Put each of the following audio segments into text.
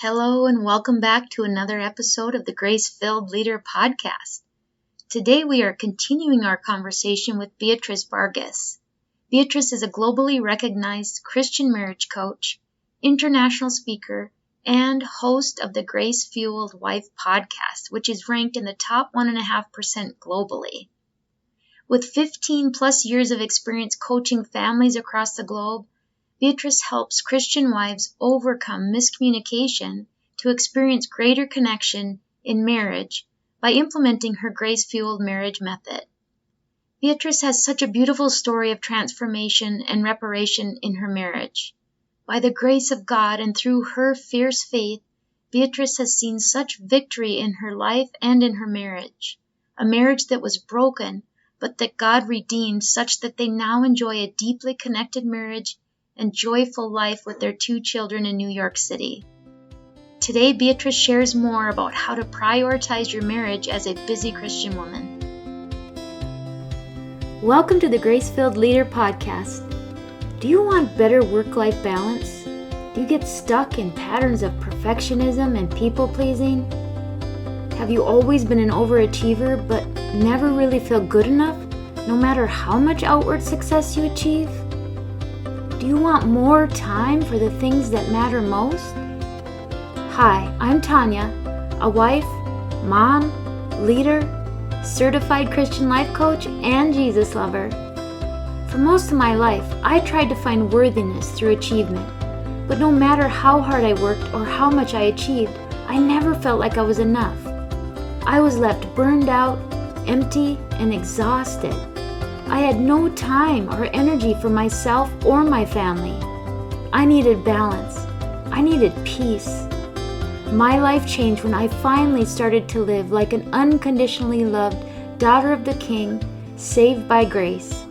Hello and welcome back to another episode of the Grace-Filled Leader Podcast. Today we are continuing our conversation with Beatriz Vargas. Beatriz is a globally recognized Christian marriage coach, international speaker, and host of the Grace-Fueled Wife podcast, which is ranked in the top 1.5% globally. With 15 plus years of experience coaching families across the globe, Beatriz helps Christian wives overcome miscommunication to experience greater connection in marriage by implementing her grace-fueled marriage method. Beatriz has such a beautiful story of transformation and reparation in her marriage. By the grace of God and through her fierce faith, Beatriz has seen such victory in her life and in her marriage, a marriage that was broken, but that God redeemed such that they now enjoy a deeply connected marriage and joyful life with their 2 children in New York City. Today, Beatriz shares more about how to prioritize your marriage as a busy Christian woman. Welcome to the Grace-Filled Leader Podcast. Do you want better work-life balance? Do you get stuck in patterns of perfectionism and people-pleasing? Have you always been an overachiever but never really felt good enough, no matter how much outward success you achieve? Do you want more time for the things that matter most? Hi, I'm Tanya, a wife, mom, leader, certified Christian life coach, and Jesus lover. For most of my life, I tried to find worthiness through achievement, but no matter how hard I worked or how much I achieved, I never felt like I was enough. I was left burned out, empty, and exhausted. I had no time or energy for myself or my family. I needed balance. I needed peace. My life changed when I finally started to live like an unconditionally loved daughter of the King, saved by grace.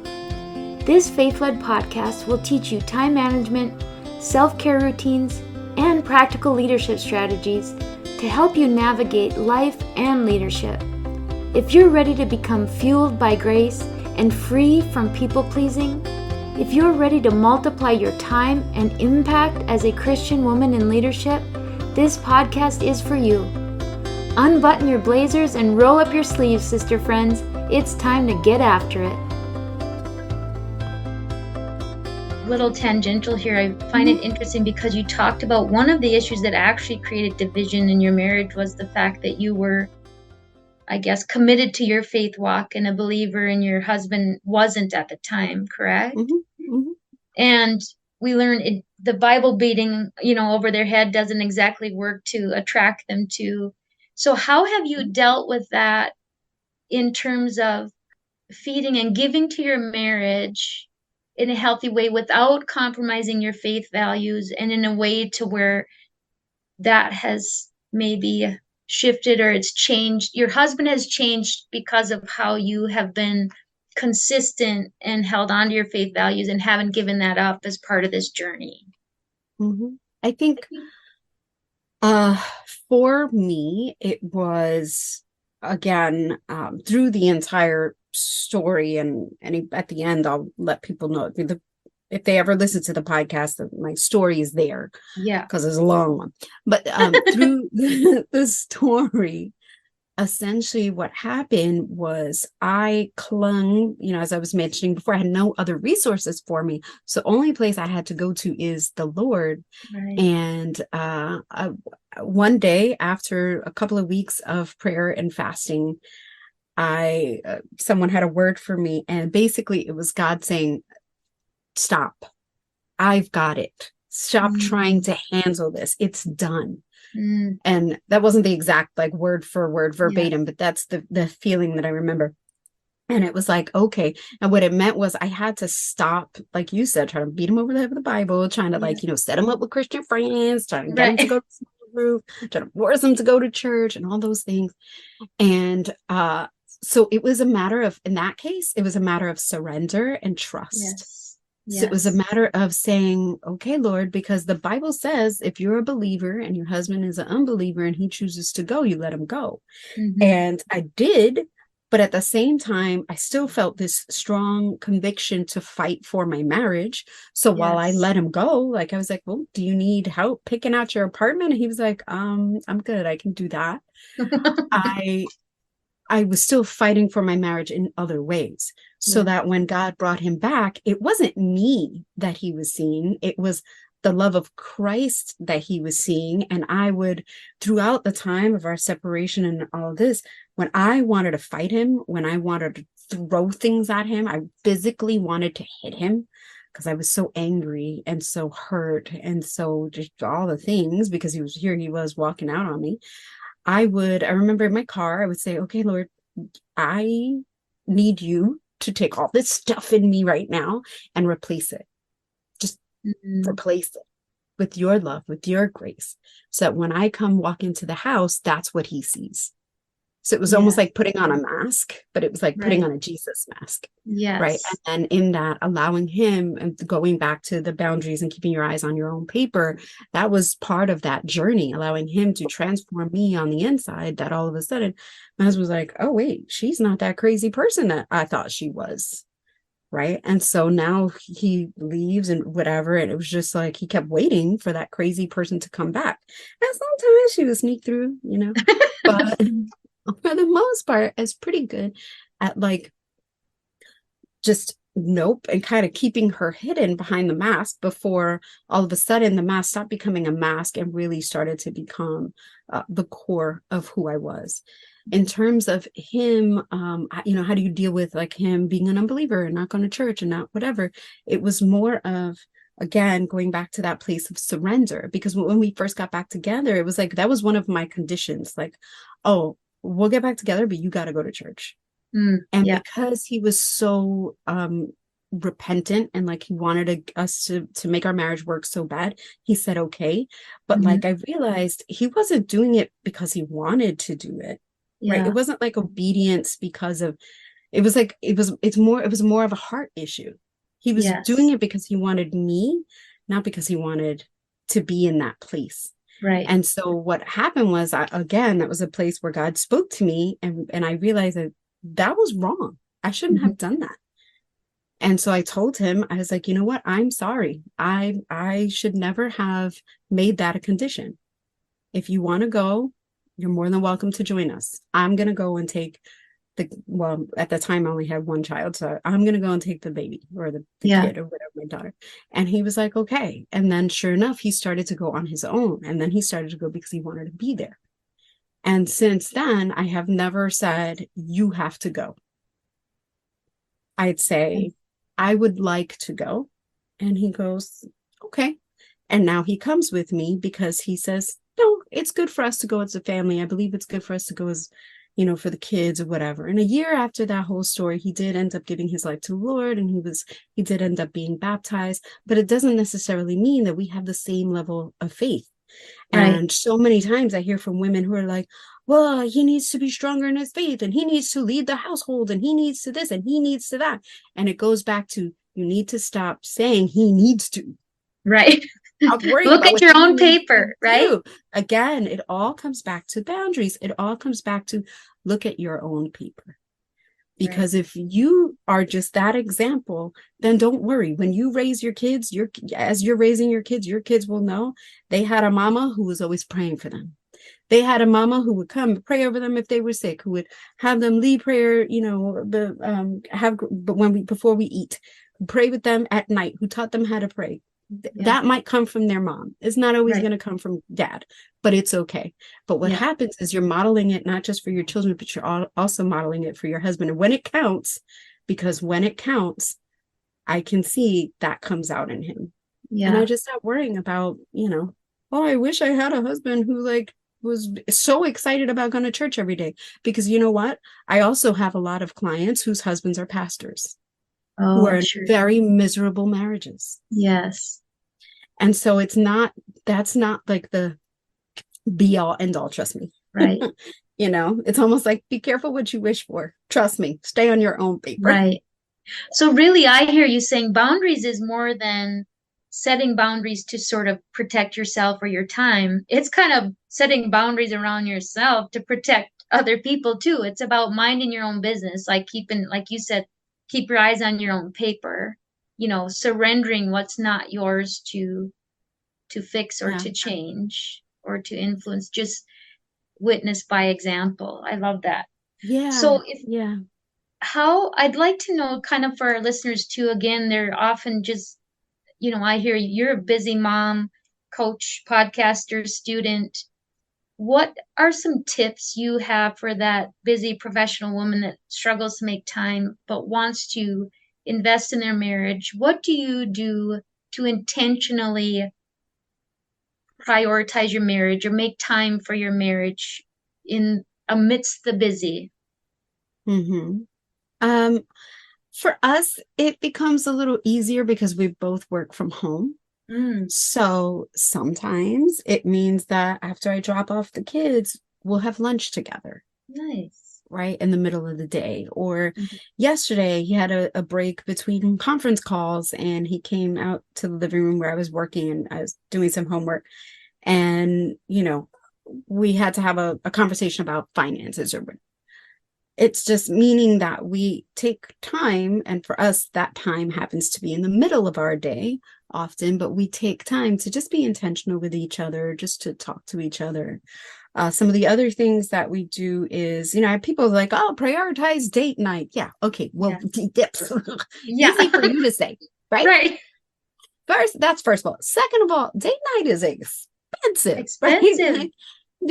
This faith-led podcast will teach you time management, self-care routines, and practical leadership strategies to help you navigate life and leadership. If you're ready to become fueled by grace and free from people-pleasing, if you're ready to multiply your time and impact as a Christian woman in leadership, this podcast is for you. Unbutton your blazers and roll up your sleeves, sister friends. It's time to get after it. Little tangential here. I find it interesting because you talked about one of the issues that actually created division in your marriage was the fact that you were, I guess, committed to your faith walk and a believer, and your husband wasn't at the time, correct? Mm-hmm. Mm-hmm. And we learned the Bible beating, over their head doesn't exactly work to attract them to. So how have you dealt with that in terms of feeding and giving to your marriage in a healthy way without compromising your faith values, and in a way to where that has maybe shifted or it's changed? Your husband has changed because of how you have been consistent and held on to your faith values and haven't given that up as part of this journey. Mm-hmm. I think for me, it was, again, through the entire story, and at the end, I'll let people know if they ever listen to the podcast, that my story is there. Yeah. Because it's a long one. But through the story, essentially what happened was I clung, as I was mentioning before, I had no other resources for me. So the only place I had to go to is the Lord. Right. And one day, after a couple of weeks of prayer and fasting, someone had a word for me, and basically it was God saying, stop. I've got it. Stop trying to handle this. It's done. And that wasn't the exact word for word verbatim, but that's the feeling that I remember. And it was like, okay. And what it meant was I had to stop, like you said, trying to beat him over the head with the Bible, trying to set him up with Christian friends, trying to get him to go to small group, trying to force him to go to church and all those things. And so it was a matter of, in that case, it was a matter of surrender and trust. Yes. So it was a matter of saying, okay, Lord, because the Bible says if you're a believer and your husband is an unbeliever and he chooses to go, you let him go. Mm-hmm. And I did. But at the same time, I still felt this strong conviction to fight for my marriage. So while I Yes. let him go, like I was like, well, do you need help picking out your apartment? And he was like, I'm good. I can do that. I I was still fighting for my marriage in other ways. So Yeah. that when God brought him back, it wasn't me that he was seeing, it was the love of Christ that he was seeing. And I would, throughout the time of our separation and all this, when I wanted to fight him, when I wanted to throw things at him, I physically wanted to hit him because I was so angry and so hurt and so just all the things because he was walking out on me. I remember in my car, I would say, okay, Lord, I need you to take all this stuff in me right now and replace it. Just replace it with your love, with your grace. So that when I come walk into the house, that's what he sees. So it was almost Yeah. like putting on a mask, but it was like putting on Right. a Jesus mask. Right. Yes. And then in that, allowing him and going back to the boundaries and keeping your eyes on your own paper, that was part of that journey, allowing him to transform me on the inside. That all of a sudden, my husband was like, oh, wait, she's not that crazy person that I thought she was. Right. And so now he leaves and whatever. And it was just like he kept waiting for that crazy person to come back. And sometimes she would sneak through, but for the most part, it's pretty good at like just nope and kind of keeping her hidden behind the mask before all of a sudden the mask stopped becoming a mask and really started to become the core of who I was. In terms of him, how do you deal with like him being an unbeliever and not going to church and not whatever? It was more of, again, going back to that place of surrender, because when we first got back together, it was like that was one of my conditions, like, oh, we'll get back together, but you got to go to church. And Yeah. because he was so repentant and like he wanted us to make our marriage work so bad, he said okay. But like I realized he wasn't doing it because he wanted to do it. Right. It Yeah. wasn't like obedience because of it was like it was more of a heart issue. He was doing Yes. it because he wanted me, not because he wanted to be in that place. Right. And so what happened was, again, that was a place where God spoke to me, and I realized that was wrong. I shouldn't have done that. And so I told him, I was like, you know what? I'm sorry. I should never have made that a condition. If you want to go, you're more than welcome to join us. I'm going to go and take at the time I only had one child. So I'm going to go and take the baby or the Yeah. kid or whatever, my daughter. And he was like, okay. And then sure enough, he started to go on his own. And then he started to go because he wanted to be there. And since then, I have never said, you have to go. I'd say, I would like to go. And he goes, okay. And now he comes with me because he says, no, it's good for us to go as a family. I believe it's good for us to go as, for the kids or whatever. And a year after that whole story, he did end up giving his life to the Lord, and he did end up being baptized, but it doesn't necessarily mean that we have the same level of faith. Right. And so many times I hear from women who are like, well, he needs to be stronger in his faith, and he needs to lead the household, and he needs to this, and he needs to that. And it goes back to, you need to stop saying he needs to. Right. Stop worrying Look about at what your he own needs to paper, right? do. Again, it all comes back to boundaries. It all comes back to look at your own paper. Right. Because if you are just that example, then don't worry. When you raise your kids, as you're raising your kids will know they had a mama who was always praying for them. They had a mama who would come pray over them if they were sick, who would have them lead prayer, before we eat, pray with them at night, who taught them how to pray. Yeah. That might come from their mom. It's not always Right. going to come from dad, but it's okay. But what Yeah. happens is you're modeling it not just for your children, but you're also modeling it for your husband. And when it counts, because when it counts, I can see that comes out in him. And I Yeah. just stopped worrying about, oh, I wish I had a husband who was so excited about going to church every day. Because you know what? I also have a lot of clients whose husbands are pastors who Oh, are in sure. very miserable marriages. Yes. And so that's not like the be all end all, trust me. Right. It's almost like be careful what you wish for. Trust me, stay on your own paper. Right. So really, I hear you saying boundaries is more than setting boundaries to sort of protect yourself or your time. It's kind of setting boundaries around yourself to protect other people too. It's about minding your own business, like keeping, like you said, keep your eyes on your own paper, surrendering what's not yours to fix or Yeah. to change or to influence, just witness by example. I love that. Yeah. So if Yeah. how I'd like to know kind of for our listeners too, again, they're often just, I hear you're a busy mom, coach, podcaster, student. What are some tips you have for that busy professional woman that struggles to make time but wants to invest in their marriage? What do you do to intentionally prioritize your marriage or make time for your marriage in amidst the busy? Mm-hmm. Um, for us, it becomes a little easier because we both work from home. Mm, So sometimes it means that after I drop off the kids, we'll have lunch together, nice. right? In the middle of the day. Or Mhm. yesterday, he had a break between conference calls and he came out to the living room where I was working and I was doing some homework. And, we had to have a conversation about finances or it's just meaning that we take time, and for us, that time happens to be in the middle of our day often, but we take time to just be intentional with each other, just to talk to each other. Some of the other things that we do is, I have people like, oh, prioritize date night. Yeah. Okay. Well, Yeah. dips. Yeah. Easy for you to say, right? Right. First of all. Second of all, date night is expensive, right? Expensive.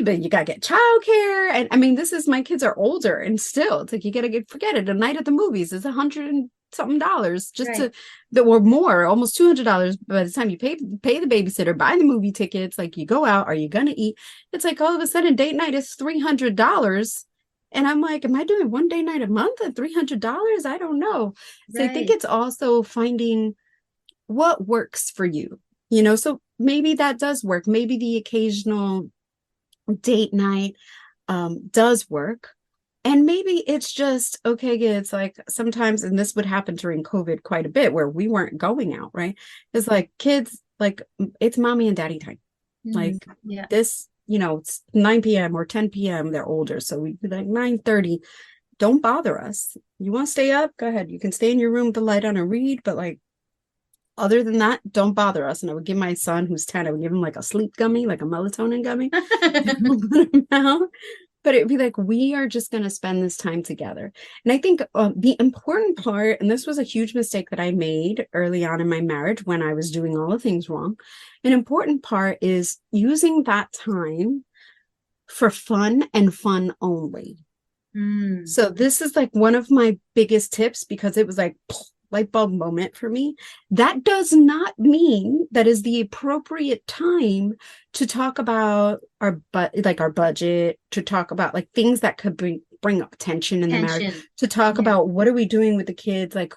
But you gotta get childcare, and I mean, this is my kids are older, and still, it's like you gotta forget it. A night at the movies is $100 and something just Right. that were more, almost $200 by the time you pay the babysitter, buy the movie tickets. Like you go out, are you gonna eat? It's like all of a sudden date night is $300, and I'm like, am I doing one day night a month at $300? I don't know. So I think Right. it's also finding what works for you. So maybe that does work. Maybe the occasional date night does work. And maybe it's just okay. It's like sometimes, and this would happen during COVID quite a bit where we weren't going out, right? It's like kids, like it's mommy and daddy time. Mm, Like yeah. this, it's 9 p.m. or 10 p.m. They're older. So we'd be like 9:30. Don't bother us. You want to stay up? Go ahead. You can stay in your room with the light on and read, but like other than that, don't bother us. And I would give my son, who's 10, I would give him like a sleep gummy, like a melatonin gummy. But it'd be like, we are just going to spend this time together. And I think the important part, and this was a huge mistake that I made early on in my marriage when I was doing all the things wrong. An important part is using that time for fun and fun only. Mm, So this is like one of my biggest tips because it was like light bulb moment for me. That does not mean that is the appropriate time to talk about our budget, to talk about like things that could bring up tension in the marriage, tension. to talk Yeah. about what are we doing with the kids, like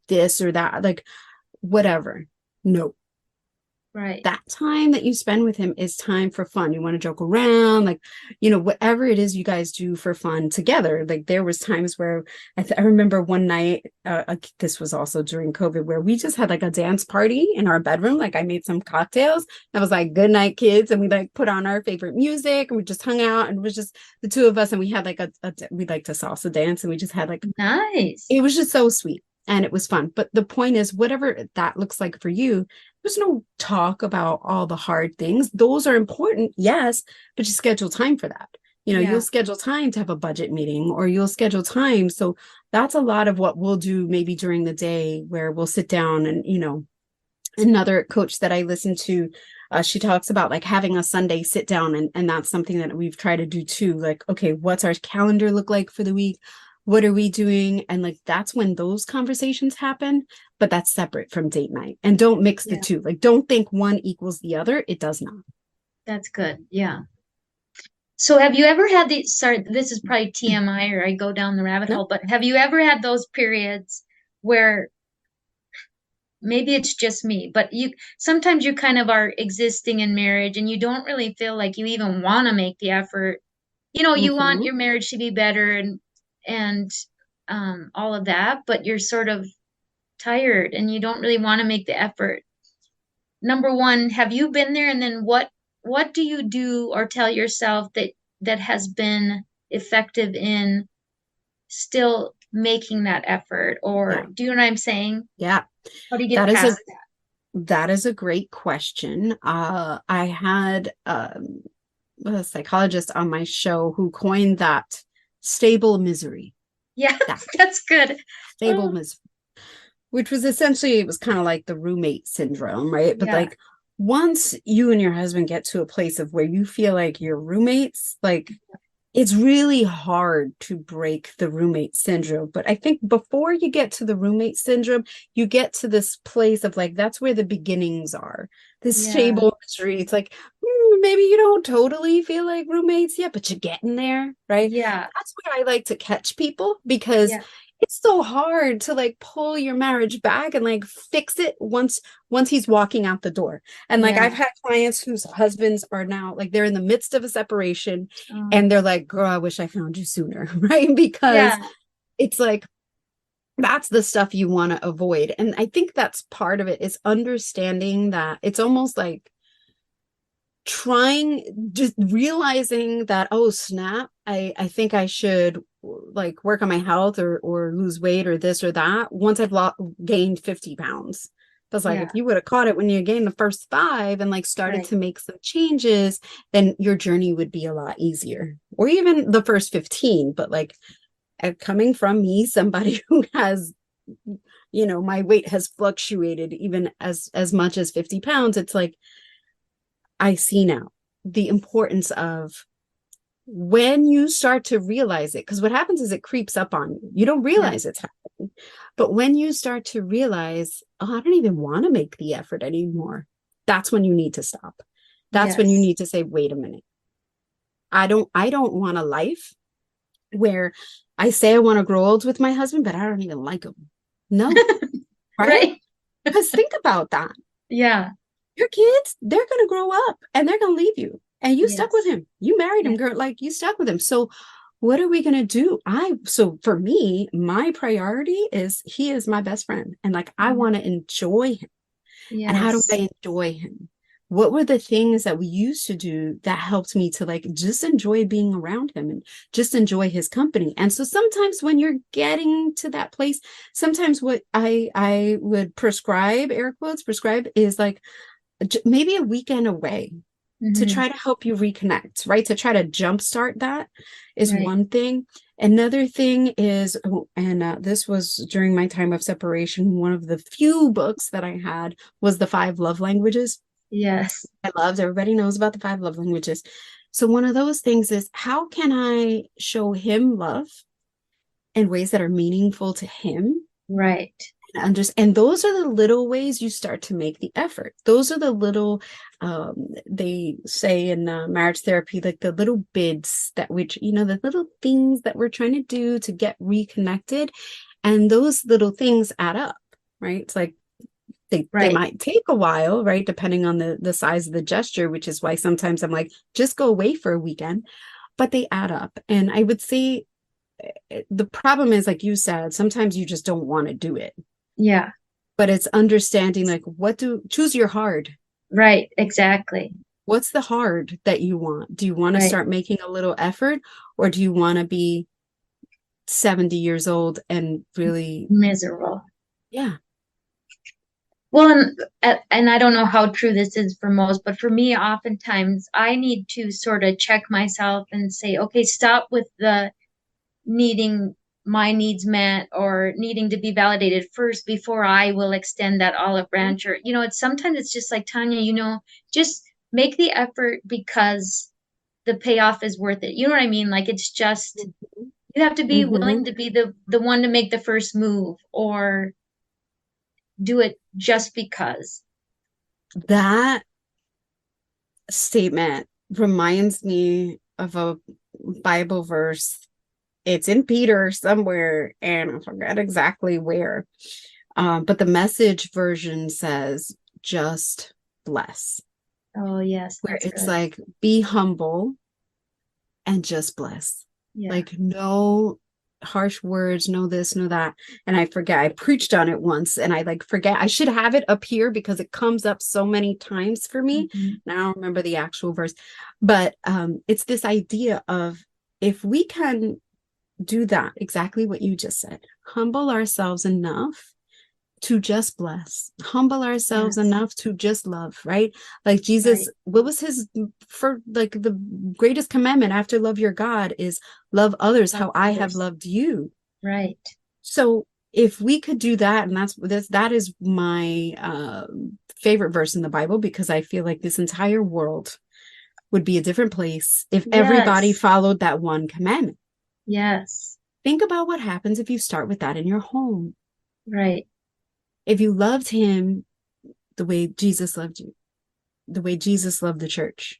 this or that, like whatever. No, Right. that time that you spend with him is time for fun. You want to joke around, like, whatever it is you guys do for fun together. Like there was times where I remember one night, this was also during COVID, where we just had like a dance party in our bedroom. Like I made some cocktails. I was like, good night, kids. And we like put on our favorite music and we just hung out and it was just the two of us. And we had like we like to salsa dance and we just had like, Nice. it was just so sweet. And it was fun. But the point is, whatever that looks like for you, there's no talk about all the hard things. Those are important, yes, but you schedule time for that. Yeah. You'll schedule time to have a budget meeting or you'll schedule time. So that's a lot of what we'll do maybe during the day where we'll sit down and, another coach that I listen to, she talks about like having a Sunday sit down and that's something that we've tried to do too. Like, okay, what's our calendar look like for the week? What are we doing? And like, that's when those conversations happen, but that's separate from date night. And don't mix the Yeah. two. Like, don't think one equals the other. It does not. That's good. Yeah. So have you ever had sorry, this is probably TMI or I go down the rabbit No. hole, but have you ever had those periods where maybe it's just me, but sometimes you kind of are existing in marriage and you don't really feel like you even want to make the effort. You want Mm-hmm. your marriage to be better and all of that, but you're sort of tired and you don't really want to make the effort. Number one, have you been there? And then what do you do or tell yourself that has been effective in still making that effort? Or do you know what I'm saying? Yeah. How do you get past that? That is a great question. I had a psychologist on my show who coined that stable misery. Yeah, That that's good. stable misery, which was essentially, it was kind of like the roommate syndrome, right? But Yeah. like once you and your husband get to a place of where you feel like you're roommates, like it's really hard to break the roommate syndrome. But I think before you get to the roommate syndrome, you get to this place of like, that's where the beginnings are. This stable misery. It's like, maybe you don't totally feel like roommates yet, but you're getting there, right? Yeah. That's where I like to catch people, because it's so hard to like pull your marriage back and like fix it once he's walking out the door. And like I've had clients whose husbands are now like, they're in the midst of a separation and they're like, girl, I wish I found you sooner, right? Because it's like, that's the stuff you want to avoid. And I think that's part of it, is understanding that it's almost like just realizing that, oh snap, I think I should like work on my health or lose weight or this or that once I've gained 50 pounds. That's like, if you would have caught it when you gained the first 5 and like started to make some changes, then your journey would be a lot easier, or even the first 15. But like, coming from me, somebody who has, my weight has fluctuated even as much as 50 pounds. It's like, I see now the importance of when you start to realize it, because what happens is it creeps up on you. You don't realize it's happening. But when you start to realize, oh, I don't even want to make the effort anymore, that's when you need to stop. That's when you need to say, wait a minute. I don't want a life where I say I want to grow old with my husband, but I don't even like him. No. Right? Because think about that. Yeah. Your kids, they're going to grow up and they're going to leave you. And you stuck with him. You married him, girl. Like, you stuck with him. So what are we going to do? So for me, my priority is he is my best friend. And like, I want to enjoy him. And how do I enjoy him? What were the things that we used to do that helped me to like just enjoy being around him and just enjoy his company? And so sometimes when you're getting to that place, sometimes what I would prescribe, air quotes, prescribe, is like maybe a weekend away to try to help you reconnect, right? To try to jumpstart that is one thing. Another thing is, and this was during my time of separation, one of the few books that I had was The 5 Love Languages. Yes. I loved, everybody knows about the 5 love languages. So one of those things is, how can I show him love in ways that are meaningful to him? Right. And those are the little ways you start to make the effort. Those are the little, they say in marriage therapy, like the little bids the little things that we're trying to do to get reconnected. And those little things add up, right? It's like, they might take a while, right? Depending on the size of the gesture, which is why sometimes I'm like, just go away for a weekend, but they add up. And I would say the problem is, like you said, sometimes you just don't want to do it. Yeah. But it's understanding, like, choose your hard. Right. Exactly. What's the hard that you want? Do you want to start making a little effort, or do you want to be 70 years old and really miserable? Yeah. Well, and I don't know how true this is for most, but for me, oftentimes I need to sort of check myself and say, okay, stop with the needing my needs met or needing to be validated first before I will extend that olive branch. Or, sometimes it's just like, Tanya, just make the effort because the payoff is worth it. You know what I mean? Like, it's just, you have to be willing to be the one to make the first move, or do it just because. That statement reminds me of a Bible verse. It's in Peter somewhere, and I forgot exactly where. But the Message version says, just bless. Oh, yes. Where it's good. Like, be humble and just bless. Yeah. Like, no harsh words, no this, no that. And I forget, I preached on it once, and I forget. I should have it up here because it comes up so many times for me. And I don't remember the actual verse, but it's this idea of if we can do that, exactly what you just said, humble ourselves enough to just bless, humble ourselves Yes. enough to just love, right? Like Jesus, Right. what was his, for like the greatest commandment after love your God is love others Love how I have others. loved you. Right. So if we could do that, and that is my favorite verse in the Bible, because I feel like this entire world would be a different place if everybody Yes. followed that one commandment. Yes. Think about what happens if you start with that in your home. Right. If you loved him the way Jesus loved you, the way Jesus loved the church,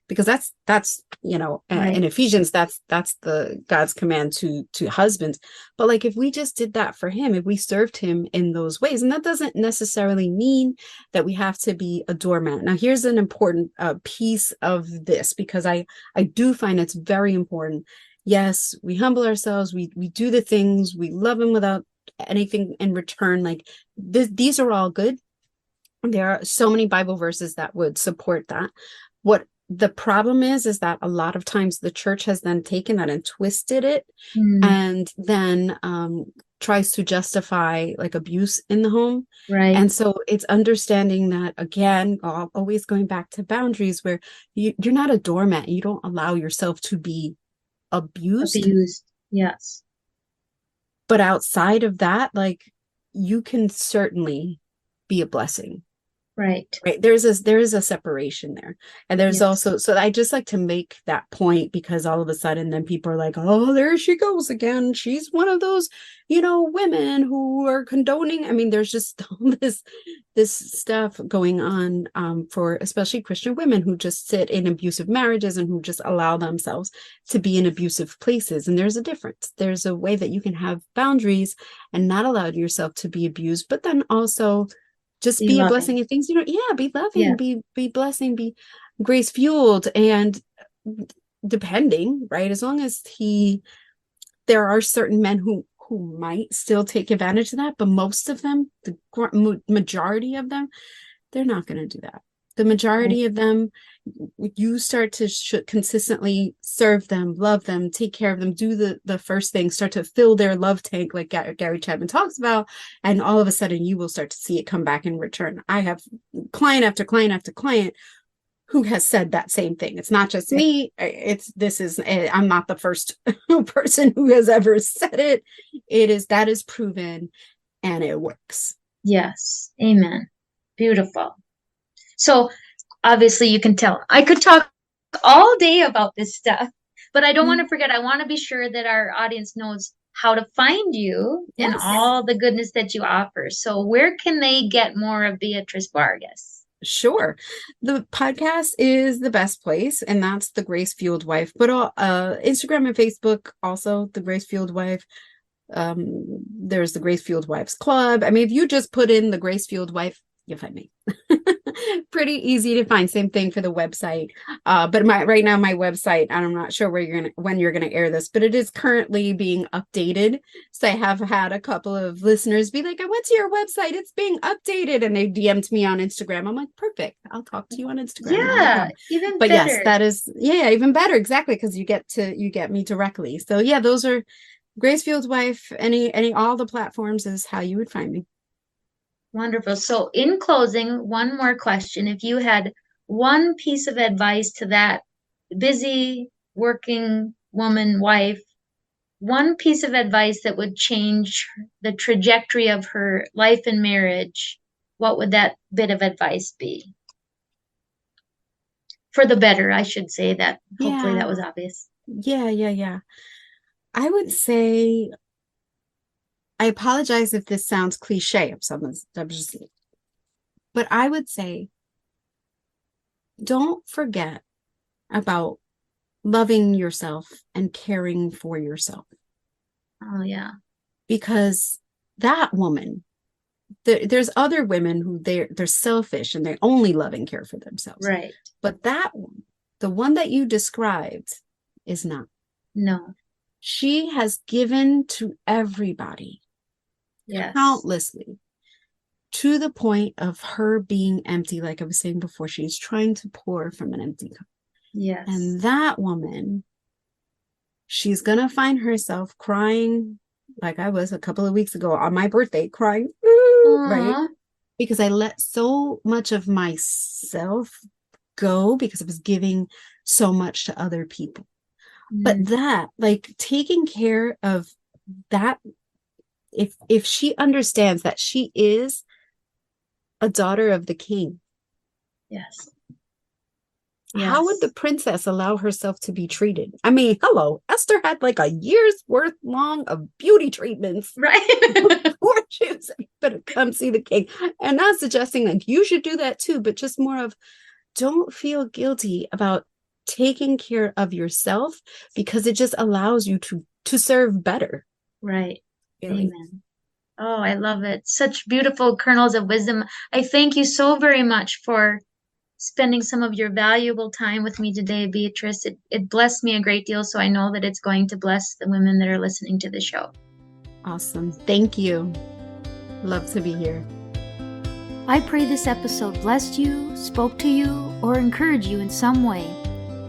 because that's in Right. Ephesians, that's the God's command to husbands. But like, if we just did that for him, if we served him in those ways, and that doesn't necessarily mean that we have to be a doormat. Now here's an important piece of this, because I do find it's very important. Yes, we humble ourselves, we do the things, we love him without anything in return. Like these are all good. There are so many Bible verses that would support that. What the problem is that a lot of times the church has then taken that and twisted it, Mm. and then tries to justify like abuse in the home. Right. And so it's understanding that, again, always going back to boundaries, where you're not a doormat. You don't allow yourself to be abused. Abused. Yes. But outside of that, like, you can certainly be a blessing. Right. Right. There is a separation there. And there's Yes. also, so I just like to make that point, because all of a sudden then people are like, oh, there she goes again. She's one of those, women who are condoning. I mean, there's just all this stuff going on for especially Christian women who just sit in abusive marriages and who just allow themselves to be in abusive places. And there's a difference. There's a way that you can have boundaries and not allow yourself to be abused, but then also just Be be a loving. blessing in things, be loving, Yeah. be blessing, be grace fueled. And depending, right, as long as there are certain men who might still take advantage of that, but most of them, the majority of them, they're not going to do that. The Right. majority of them, you start to consistently serve them, love them, take care of them, do the first thing, start to fill their love tank, like Gary Chapman talks about, and all of a sudden you will start to see it come back in return. I have client after client after client who has said that same thing. It's not just Yeah. me. I'm not the first person who has ever said it. That is proven, and it works. Yes. Amen. Beautiful. So obviously you can tell I could talk all day about this stuff, but I don't want to forget. I want to be sure that our audience knows how to find you and Yes. all the goodness that you offer. So where can they get more of Beatriz Vargas? Sure. The podcast is the best place, and that's The Grace Fueled Wife. But Instagram and Facebook, also The Grace Fueled Wife. There's the Grace Fueled Wives Club. I mean, if you just put in The Grace Fueled Wife, you'll find me. Pretty easy to find. Same thing for the website. But right now my website, I'm not sure when you're gonna air this, but it is currently being updated. So I have had a couple of listeners be like, I went to your website, it's being updated, and they DM'd me on Instagram. I'm like, perfect, I'll talk to you on Instagram, not a Yeah, problem. even But yes, better. that is, yeah, even better, exactly, because you get me directly. So yeah, those are Grace Fueled Wife. Any all the platforms is how you would find me. Wonderful. So, in closing, one more question. If you had one piece of advice to that busy working woman, wife, one piece of advice that would change the trajectory of her life and marriage, what would that bit of advice be? For the better, I should say that. Hopefully, that Yeah, was obvious. yeah. I would say, I apologize if this sounds cliche of someone's, but I would say, don't forget about loving yourself and caring for yourself, Oh, yeah. because that woman, there's other women who they're selfish and they only love and care for themselves. Right. But that one, the one that you described, is not. No. She has given to everybody Yes. countlessly, to the point of her being empty. Like I was saying before, she's trying to pour from an empty cup. Yes. And that woman she's going to find herself crying like I was a couple of weeks ago on my birthday, crying, right? Because I let so much of myself go because I was giving so much to other people. But that, like, taking care of that, if she understands that she is a daughter of the king. Yes. How would the princess allow herself to be treated? I mean, hello, Esther had like a year's worth long of beauty treatments. Right. Before she was able to come see the king. And not suggesting like you should do that too, but just more of, don't feel guilty about taking care of yourself, because it just allows you to serve better. Right. Really. Amen. Oh, I love it. Such beautiful kernels of wisdom. I thank you so very much for spending some of your valuable time with me today, Beatrice. It blessed me a great deal, so I know that it's going to bless the women that are listening to the show. Awesome. Thank you. Love to be here. I pray this episode blessed you, spoke to you, or encouraged you in some way.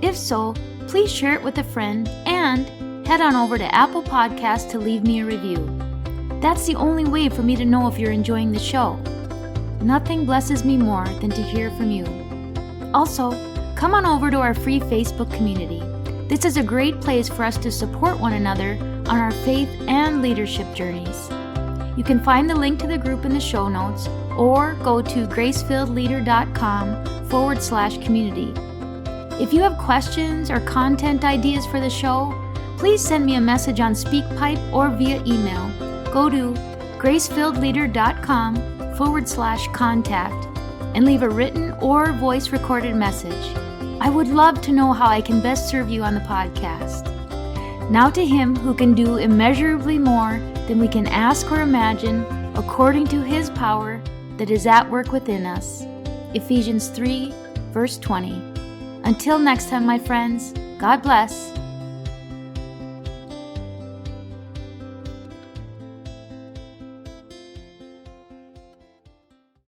If so, please share it with a friend and head on over to Apple Podcasts to leave me a review. That's the only way for me to know if you're enjoying the show. Nothing blesses me more than to hear from you. Also, come on over to our free Facebook community. This is a great place for us to support one another on our faith and leadership journeys. You can find the link to the group in the show notes or go to gracefilledleader.com/community. If you have questions or content ideas for the show, please send me a message on SpeakPipe or via email. Go to gracefilledleader.com/contact and leave a written or voice recorded message. I would love to know how I can best serve you on the podcast. Now to Him who can do immeasurably more than we can ask or imagine, according to His power that is at work within us. Ephesians 3, verse 20. Until next time, my friends, God bless.